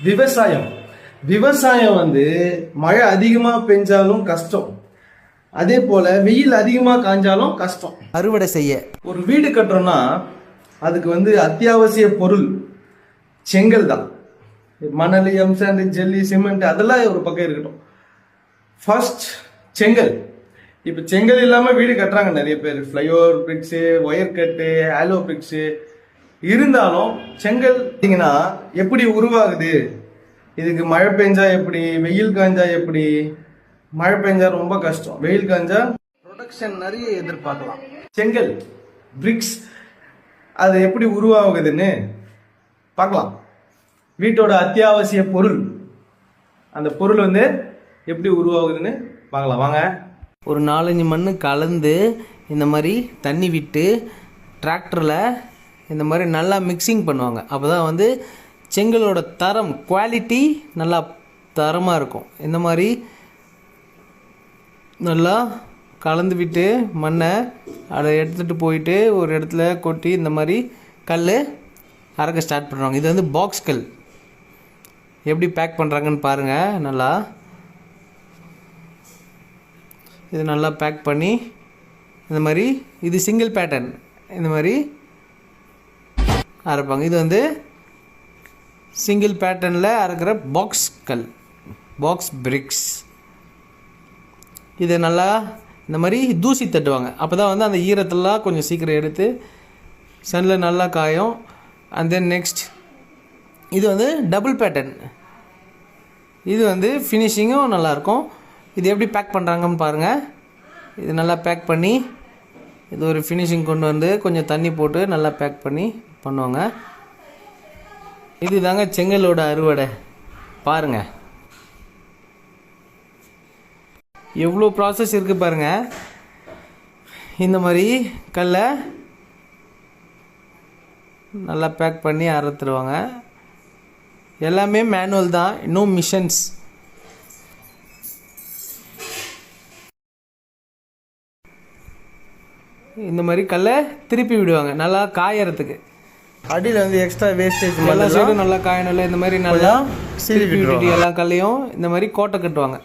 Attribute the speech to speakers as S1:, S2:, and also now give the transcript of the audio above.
S1: விவசாயம் விவசாயம் வந்து மழை அதிகமா பெஞ்சாலும் கஷ்டம், அதே போல வெயில் அதிகமா காய்ஞ்சாலும் கஷ்டம்
S2: அறுவடை செய்ய.
S1: ஒரு வீடு கட்டுறோம்னா அதுக்கு வந்து அத்தியாவசிய பொருள் செங்கல் தான். மணல், எம்சாண்டு, ஜல்லி, சிமெண்ட் அதெல்லாம் ஒரு பக்கம் இருக்கட்டும். ஃபர்ஸ்ட் செங்கல். இப்போ செங்கல் இல்லாமல் வீடு கட்டுறாங்க நிறைய பேர். ஃப்ளைஓவர் பிரிக்ஸு, ஒயர் கட்டு, ஆலோ பிரிக்ஸு. இருந்தாலும் செங்கல் பார்த்தீங்கன்னா எப்படி உருவாகுது, இதுக்கு மழை பெஞ்சா எப்படி, வெயில் காய்ஞ்சா எப்படி. மழை பெஞ்சா ரொம்ப கஷ்டம், வெயில் காய்ஞ்சா ப்ரொடக்ஷன் நிறைய எதிர்பார்க்கலாம். செங்கல் பிரிக்ஸ் அது எப்படி உருவாகுதுன்னு பார்க்கலாம். வீட்டோட அத்தியாவசிய பொருள், அந்த பொருள் வந்து எப்படி உருவாகுதுன்னு பார்க்கலாம் வாங்க.
S2: ஒரு 4-5 மண் கலந்து இந்த மாதிரி தண்ணி விட்டு டிராக்டரில் இந்த மாதிரி நல்லா மிக்சிங் பண்ணுவாங்க. அப்போ தான் வந்து செங்கலோட தரம், குவாலிட்டி நல்லா தரமாக இருக்கும். இந்த மாதிரி நல்லா கலந்து விட்டு மண்ணை அதை எடுத்துகிட்டு போயிட்டு ஒரு இடத்துல கொட்டி இந்த மாதிரி கல் அரைக்க ஸ்டார்ட் பண்ணுவாங்க. இது வந்து பாக்ஸ் கல். எப்படி பேக் பண்ணுறாங்கன்னு பாருங்கள். நல்லா இது நல்லா பேக் பண்ணி இந்த மாதிரி, இது சிங்கிள் பேட்டர்ன் இந்த மாதிரி அரைப்பாங்க. இது வந்து சிங்கிள் பேட்டர்னில் அரைக்கிற பாக்ஸ் கல், பாக்ஸ் பிரிக்ஸ். இதை நல்லா இந்த மாதிரி தூசி தட்டுவாங்க. அப்போ தான் வந்து அந்த ஈரத்தெல்லாம் கொஞ்சம் சீக்கிரம் எடுத்து சன்னில் நல்லா காயும். அண்ட் தென் நெக்ஸ்ட் இது வந்து டபுள் பேட்டர்ன். இது வந்து ஃபினிஷிங்கும் நல்லாயிருக்கும். இது எப்படி பேக் பண்ணுறாங்கன்னு பாருங்கள். இது நல்லா பேக் பண்ணி இது ஒரு ஃபினிஷிங் கொண்டு வந்து கொஞ்சம் தண்ணி போட்டு நல்லா பேக் பண்ணி பண்ணுவாங்க. இது தாங்க செங்கலோட அறுவடை. பாருங்கள் எவ்வளோ ப்ராசஸ் இருக்குது பாருங்கள். இந்த மாதிரி கல்லை நல்லா பேக் பண்ணி அறுத்துருவாங்க. எல்லாமே மேனுவல் தான், இன்னும் மிஷன்ஸ். இந்த மாதிரி கல்லை திருப்பி விடுவாங்க நல்லா காயறதுக்கு.
S1: அடியில் வந்து எக்ஸ்ட்ரா வேஸ்டேஜ்
S2: எல்லா சைடும் நல்லா காயணும். இந்த மாதிரி நல்லா திருப்பி விட்டுட்டு எல்லா கல்லையும் இந்த மாதிரி கோட்டை கட்டுவாங்க.